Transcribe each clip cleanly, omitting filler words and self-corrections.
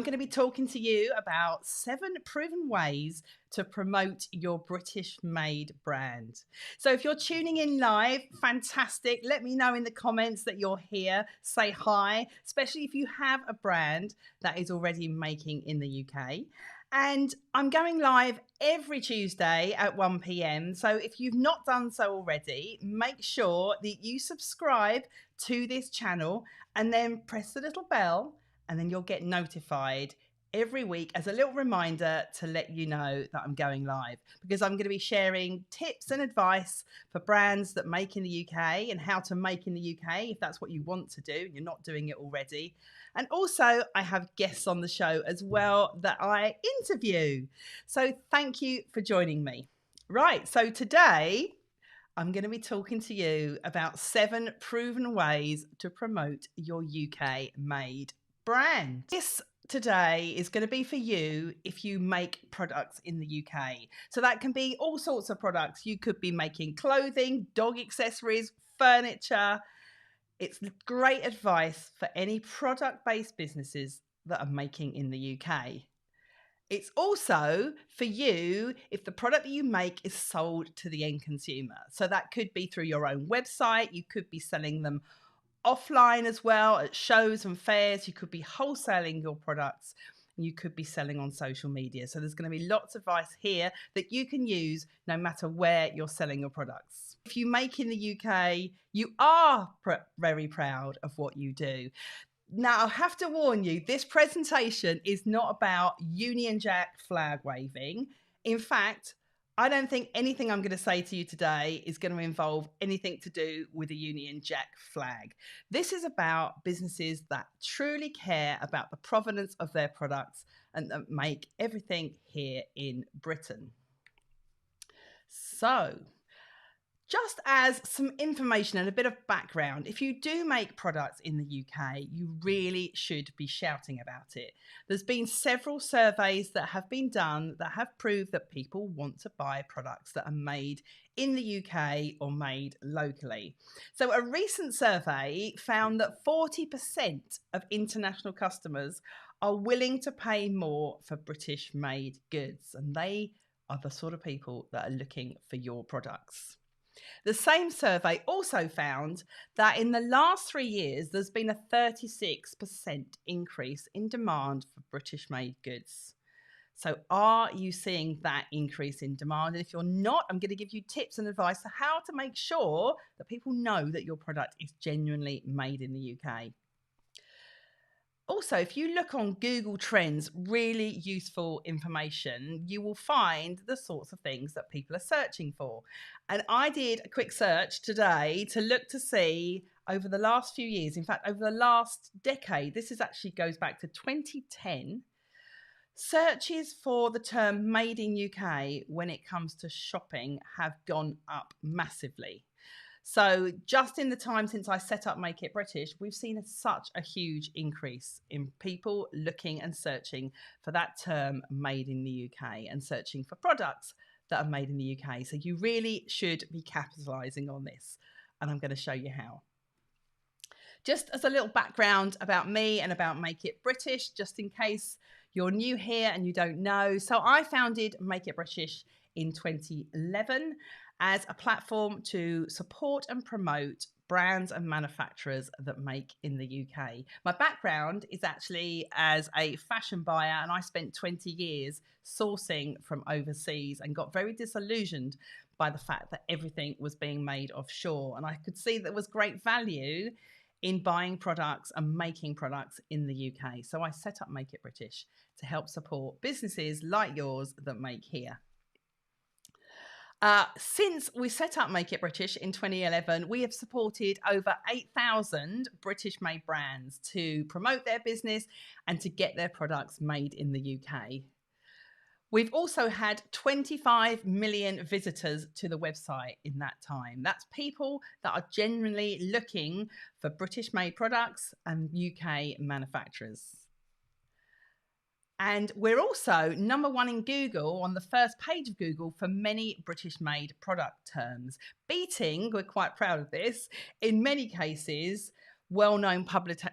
I'm going to be talking to you about 7 proven ways to promote your British made brand. So if you're tuning in live, fantastic. Let me know in the comments that you're here. Say hi, especially if you have a brand that is already making in the UK. And I'm going live every Tuesday at 1 p.m. So if you've not done so already, make sure that you subscribe to this channel and then press the little bell, and then you'll get notified every week as a little reminder to let you know that I'm going live, because I'm going to be sharing tips and advice for brands that make in the UK and how to make in the UK if that's what you want to do and you're not doing it already. And also I have guests on the show as well that I interview. So thank you for joining me. Right, so today I'm going to be talking to you about 7 proven ways to promote your UK made brand. This today is going to be for you if you make products in the UK. So that can be all sorts of products. You could be making clothing, dog accessories, furniture. It's great advice for any product-based businesses that are making in the UK. It's also for you if the product that you make is sold to the end consumer. So that could be through your own website. You could be selling them offline as well at shows and fairs. You could be wholesaling your products. You could be selling on social media. So there's going to be lots of advice here that you can use no matter where you're selling your products. If you make in the UK, you are very proud of what you do. Now, I have to warn you, this presentation is not about Union Jack flag waving. In fact, I don't think anything I'm going to say to you today is going to involve anything to do with a Union Jack flag. This is about businesses that truly care about the provenance of their products and that make everything here in Britain. So, just as some information and a bit of background, if you do make products in the UK, you really should be shouting about it. There's been several surveys that have been done that have proved that people want to buy products that are made in the UK or made locally. So a recent survey found that 40% of international customers are willing to pay more for British made goods, and they are the sort of people that are looking for your products. The same survey also found that in the last 3 years, there's been a 36% increase in demand for British-made goods. So are you seeing that increase in demand? And if you're not, I'm going to give you tips and advice on how to make sure that people know that your product is genuinely made in the UK. Also, if you look on Google Trends, really useful information, you will find the sorts of things that people are searching for. And I did a quick search today to look to see over the last few years, in fact, over the last decade, this is actually goes back to 2010, searches for the term made in UK when it comes to shopping have gone up massively. So just in the time since I set up Make It British, we've seen such a huge increase in people looking and searching for that term made in the UK and searching for products that are made in the UK. So you really should be capitalising on this. And I'm going to show you how. Just as a little background about me and about Make It British, just in case you're new here and you don't know. So I founded Make It British in 2011 as a platform to support and promote brands and manufacturers that make in the UK. My background is actually as a fashion buyer, and I spent 20 years sourcing from overseas and got very disillusioned by the fact that everything was being made offshore. And I could see there was great value in buying products and making products in the UK. So I set up Make It British to help support businesses like yours that make here. Since we set up Make It British in 2011, we have supported over 8,000 British-made brands to promote their business and to get their products made in the UK. We've also had 25 million visitors to the website in that time. That's people that are genuinely looking for British-made products and UK manufacturers. And we're also #1 in Google, on the first page of Google, for many British-made product terms, beating, we're quite proud of this, in many cases, well-known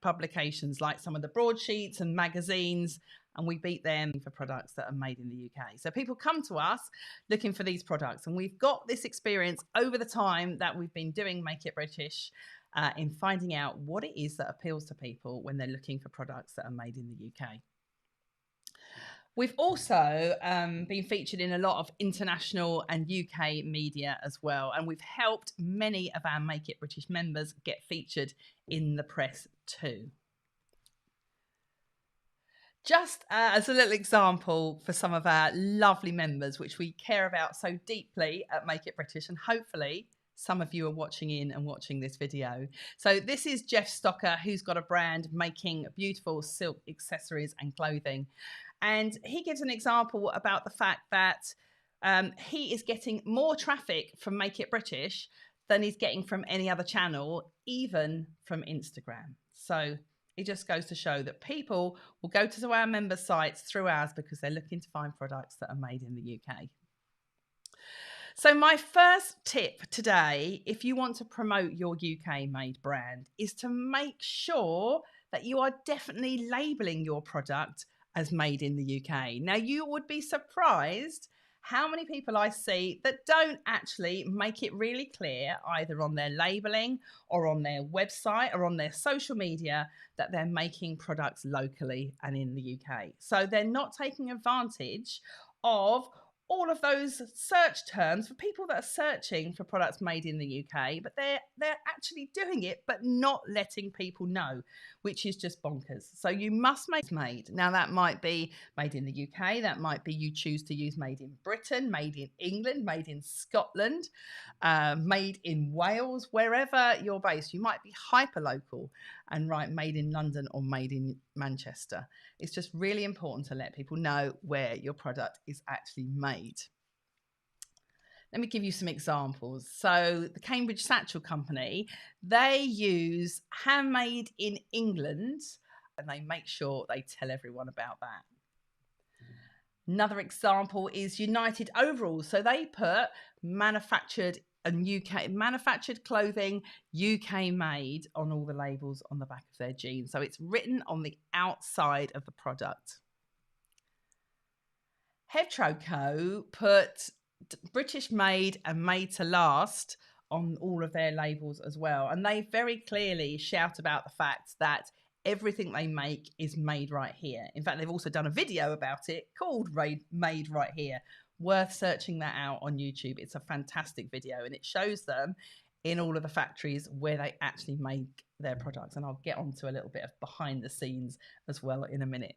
publications like some of the broadsheets and magazines, and we beat them for products that are made in the UK. So people come to us looking for these products, and we've got this experience over the time that we've been doing Make It British in finding out what it is that appeals to people when they're looking for products that are made in the UK. We've also been featured in a lot of international and UK media as well, and we've helped many of our Make It British members get featured in the press too. Just as a little example for some of our lovely members, which we care about so deeply at Make It British, and hopefully some of you are watching in and watching this video. So this is Jeff Stocker, who's got a brand making beautiful silk accessories and clothing. And he gives an example about the fact that he is getting more traffic from Make It British than he's getting from any other channel, even from Instagram. So it just goes to show that people will go to our member sites through ours because they're looking to find products that are made in the UK. So my first tip today, if you want to promote your UK made brand, is to make sure that you are definitely labelling your product as made in the UK. Now, you would be surprised how many people I see that don't actually make it really clear, either on their labelling or on their website or on their social media, that they're making products locally and in the UK. So they're not taking advantage of all of those search terms for people that are searching for products made in the UK, but they're actually doing it, but not letting people know, which is just bonkers. So you must make made. Now that might be made in the UK, that might be you choose to use made in Britain, made in England, made in Scotland, made in Wales, wherever you're based. You might be hyper local and write made in London or made in Manchester. It's just really important to let people know where your product is actually made. Let me give you some examples. So the Cambridge Satchel Company, they use handmade in England, and they make sure they tell everyone about that. Another example is United Overalls. So they put manufactured clothing, UK made, on all the labels on the back of their jeans. So it's written on the outside of the product. Hetro Co put British made and made to last on all of their labels as well. And they very clearly shout about the fact that everything they make is made right here. In fact, they've also done a video about it called Made Right Here. Worth searching that out on YouTube. It's a fantastic video, and it shows them in all of the factories where they actually make their products. And I'll get onto a little bit of behind the scenes as well in a minute.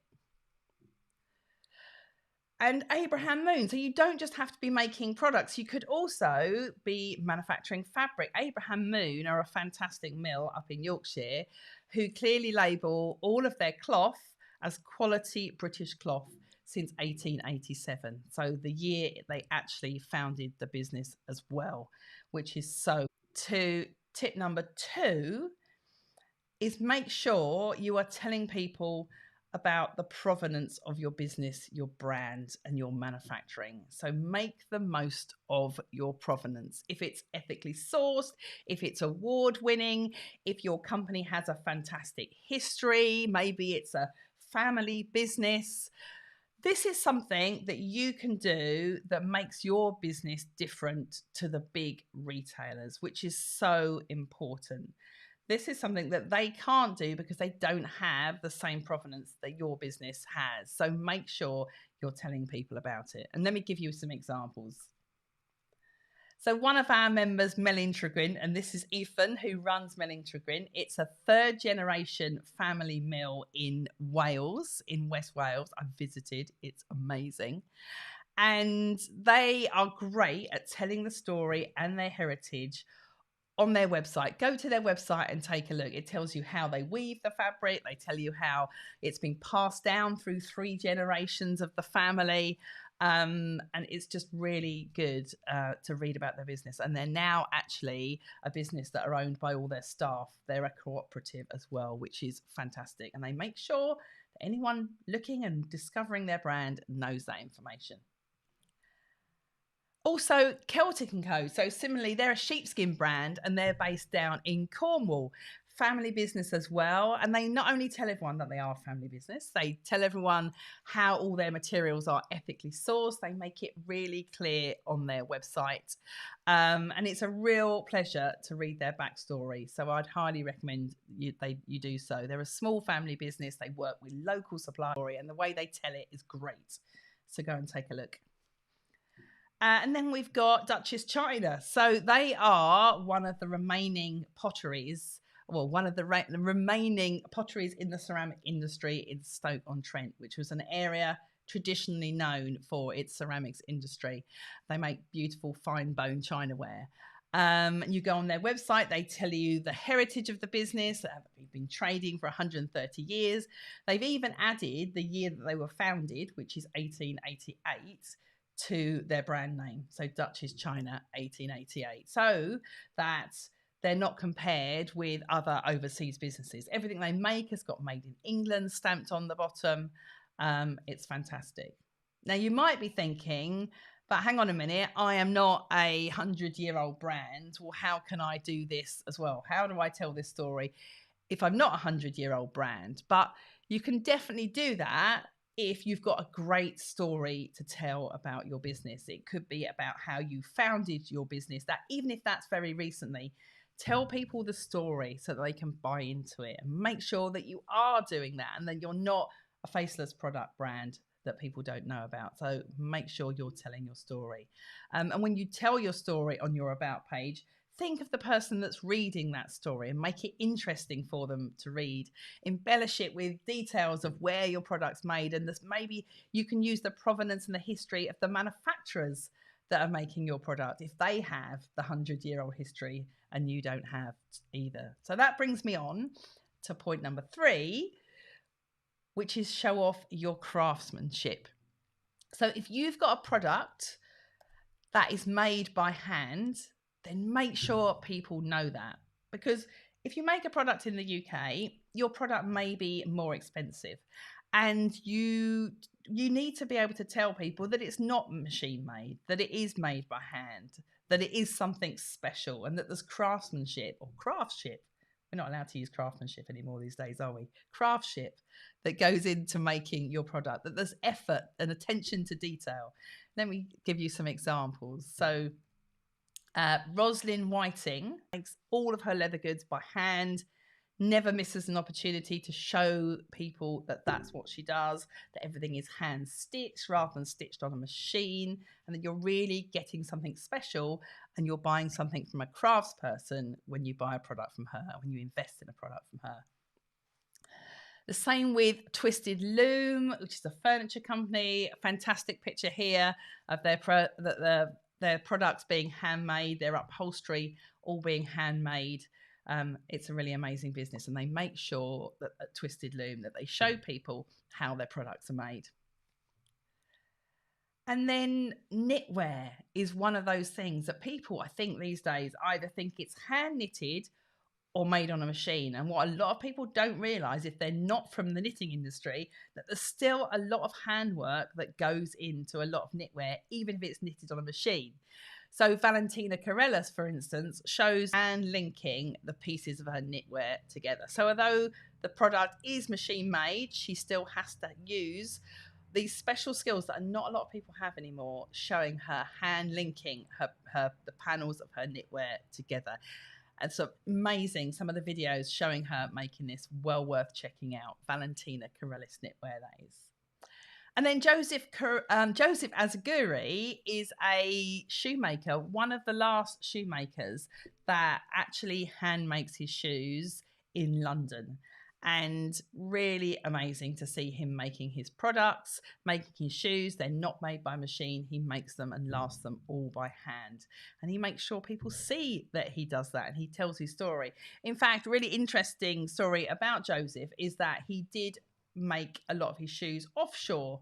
And Abraham Moon. So you don't just have to be making products. You could also be manufacturing fabric. Abraham Moon are a fantastic mill up in Yorkshire who clearly label all of their cloth as quality British cloth since 1887. So the year they actually founded the business as well, which is so. Tip number 2 is make sure you are telling people about the provenance of your business, your brand, and your manufacturing. So make the most of your provenance. If it's ethically sourced, if it's award winning, if your company has a fantastic history, maybe it's a family business. This is something that you can do that makes your business different to the big retailers, which is so important. This is something that they can't do because they don't have the same provenance that your business has. So make sure you're telling people about it. And let me give you some examples. So one of our members, Mellin-Tregwyn, and this is Ethan who runs Mellin-Tregwyn. It's a 3rd generation family mill in Wales, in West Wales. I've visited, it's amazing. And they are great at telling the story and their heritage on their website. Go to their website and take a look. It tells you how they weave the fabric. They tell you how it's been passed down through 3 generations of the family. And it's just really good to read about their business. And they're now actually a business that are owned by all their staff. They're a cooperative as well, which is fantastic. And they make sure that anyone looking and discovering their brand knows that information. Also, Celtic & Co. So similarly, they're a sheepskin brand and they're based down in Cornwall. family business as well. And they not only tell everyone that they are a family business, they tell everyone how all their materials are ethically sourced. They make it really clear on their website. And it's a real pleasure to read their backstory. So I'd highly recommend you do so. They're a small family business. They work with local suppliers, and the way they tell it is great. So go and take a look. And then we've got Duchess China. So they are one of the remaining potteries, well, one of the remaining potteries in the ceramic industry in Stoke-on-Trent, which was an area traditionally known for its ceramics industry. They make beautiful fine bone chinaware. You go on their website, they tell you the heritage of the business. They've been trading for 130 years. They've even added the year that they were founded, which is 1888, to their brand name. So Duchess China 1888. So that they're not compared with other overseas businesses. Everything they make has got made in England stamped on the bottom. It's fantastic. Now you might be thinking, but hang on a minute, I am not a 100-year-old brand. Well, how can I do this as well? How do I tell this story if I'm not a 100-year-old brand? But you can definitely do that if you've got a great story to tell about your business. It could be about how you founded your business, that even if that's very recently, tell people the story so that they can buy into it, and make sure that you are doing that and then you're not a faceless product brand that people don't know about. So make sure you're telling your story. And when you tell your story on your about page, think of the person that's reading that story and make it interesting for them to read. Embellish it with details of where your product's made, and this, maybe you can use the provenance and the history of the manufacturers that are making your product if they have the 100-year-old history and you don't have either. So that brings me on to point number 3, which is show off your craftsmanship. So if you've got a product that is made by hand, then make sure people know that. Because if you make a product in the UK, your product may be more expensive. And you need to be able to tell people that it's not machine made, that it is made by hand, that it is something special, and that there's craftsmanship or craftship. We're not allowed to use craftsmanship anymore these days, are we? Craftship that goes into making your product, that there's effort and attention to detail. Let me give you some examples. So Roslyn Whiting makes all of her leather goods by hand, never misses an opportunity to show people that that's what she does, that everything is hand stitched rather than stitched on a machine, and that you're really getting something special and you're buying something from a craftsperson when you buy a product from her, when you invest in a product from her. The same with Twisted Loom, which is a furniture company. A fantastic picture here of their products being handmade, their upholstery all being handmade. It's a really amazing business, and they make sure that at Twisted Loom that they show people how their products are made. And then knitwear is one of those things that people, I think these days, either think it's hand knitted or made on a machine. And what a lot of people don't realise, if they're not from the knitting industry, that there's still a lot of handwork that goes into a lot of knitwear, even if it's knitted on a machine. So Valentina Corellis, for instance, shows hand linking the pieces of her knitwear together. So although the product is machine made, she still has to use these special skills that not a lot of people have anymore, showing her hand linking the panels of her knitwear together. And so amazing, some of the videos showing her making this, well worth checking out. Valentina Corellis knitwear, that is. And then Joseph Azaguri is a shoemaker, one of the last shoemakers that actually hand makes his shoes in London. And really amazing to see him making his products, making his shoes. They're not made by machine. He makes them and lasts them all by hand. And he makes sure people see that he does that, and he tells his story. In fact, really interesting story about Joseph is that he did make a lot of his shoes offshore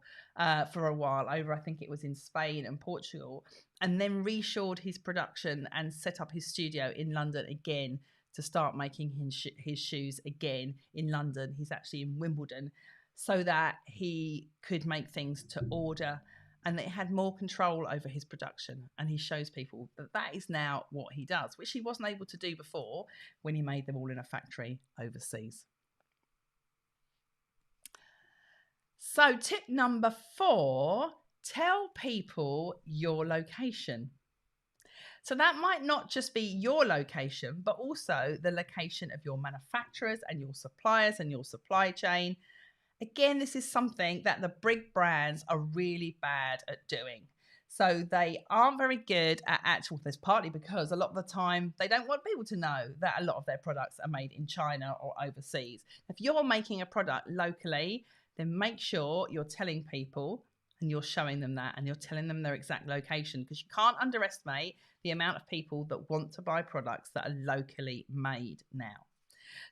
for a while, over I think it was in Spain and Portugal, and then reshored his production and set up his studio in London again to start making his shoes again in London. He's actually in Wimbledon, so that he could make things to order and that he had more control over his production. And he shows people that that is now what he does, which he wasn't able to do before when he made them all in a factory overseas. So tip number 4, tell people your location. So that might not just be your location, but also the location of your manufacturers and your suppliers and your supply chain. Again, this is something that the big brands are really bad at doing. So they aren't very good at actual this, partly because a lot of the time they don't want people to know that a lot of their products are made in China or overseas. If you're making a product locally, then make sure you're telling people and you're showing them that, and you're telling them their exact location, because you can't underestimate the amount of people that want to buy products that are locally made now.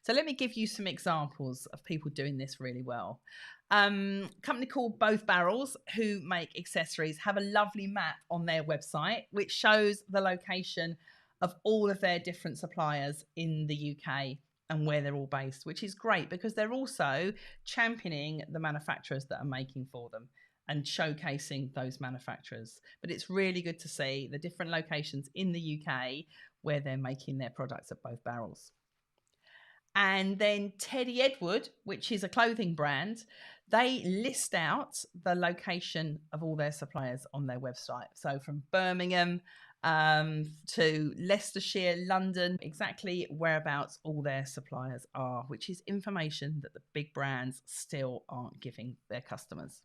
So let me give you some examples of people doing this really well. Company called Both Barrels, who make accessories, have a lovely map on their website which shows the location of all of their different suppliers in the UK and where they're all based, which is great because they're also championing the manufacturers that are making for them and showcasing those manufacturers. But it's really good to see the different locations in the UK where they're making their products at Both Barrels. And then Teddy Edward, which is a clothing brand, they list out the location of all their suppliers on their website. So from Birmingham to Leicestershire, London, exactly whereabouts all their suppliers are, which is information that the big brands still aren't giving their customers.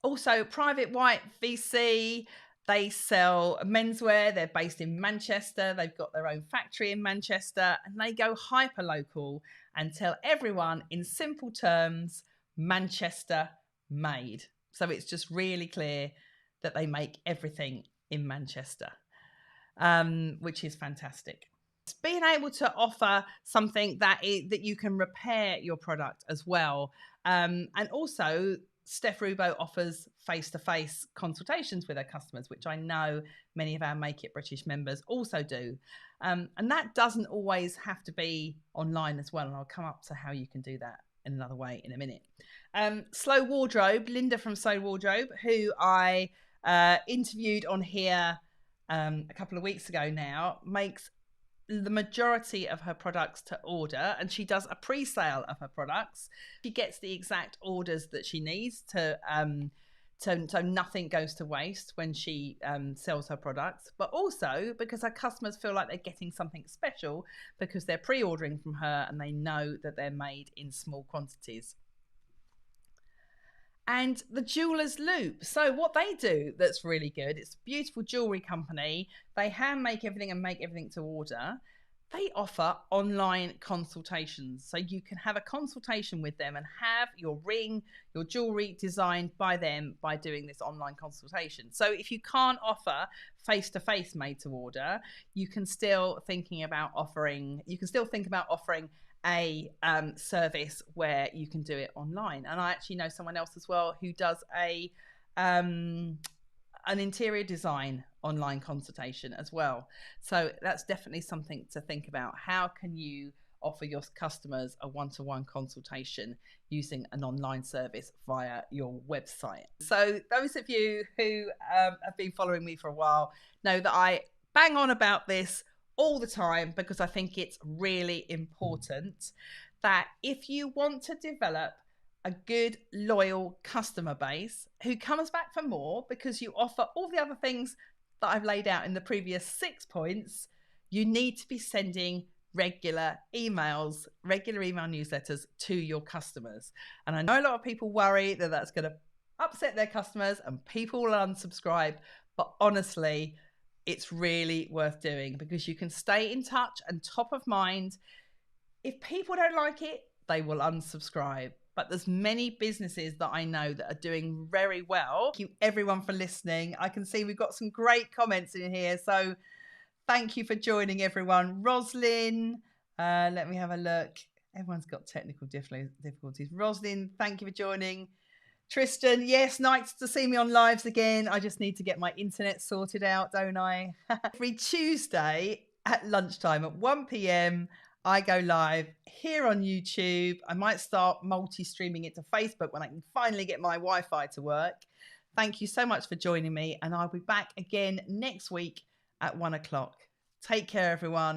Also, Private White VC, they sell menswear. They're based in Manchester. They've got their own factory in Manchester, and they go hyper local and tell everyone in simple terms, Manchester made. So it's just really clear that they make everything in Manchester, which is fantastic. Being able to offer something that you can repair your product as well, and also Steph Rubo offers face-to-face consultations with her customers, which I know many of our Make It British members also do. And that doesn't always have to be online as well. And I'll come up to how you can do that in another way in a minute. Slow Wardrobe, Linda from Slow Wardrobe, who I interviewed on here a couple of weeks ago now, makes the majority of her products to order, and she does a pre-sale of her products. She gets the exact orders that she needs to so nothing goes to waste when she sells her products, but also because her customers feel like they're getting something special because they're pre-ordering from her and they know that they're made in small quantities. And the Jeweller's Loop. So what they do that's really good, it's a beautiful jewellery company. They hand make everything and make everything to order. They offer online consultations. So you can have a consultation with them and have your ring, your jewellery designed by them by doing this online consultation. So if you can't offer face-to-face made to order, you can still think about offering a service where you can do it online. And I actually know someone else as well who does an interior design online consultation as well. So that's definitely something to think about. How can you offer your customers a one-to-one consultation using an online service via your website? So those of you who have been following me for a while know that I bang on about this all the time because I think it's really important that if you want to develop a good, loyal customer base who comes back for more because you offer all the other things that I've laid out in the previous 6 points, you need to be sending regular email newsletters to your customers. And I know a lot of people worry that that's going to upset their customers and people will unsubscribe, but honestly, it's really worth doing because you can stay in touch and top of mind. If people don't like it, they will unsubscribe. But there's many businesses that I know that are doing very well. Thank you everyone for listening. I can see we've got some great comments in here. So thank you for joining everyone. Roslyn, let me have a look. Everyone's got technical difficulties. Roslyn, thank you for joining. Tristan, yes, nice to see me on lives again. I just need to get my internet sorted out, don't I? Every Tuesday at lunchtime at 1 p.m, I go live here on YouTube. I might start multi-streaming it to Facebook when I can finally get my Wi-Fi to work. Thank you so much for joining me, and I'll be back again next week at 1 o'clock. Take care, everyone.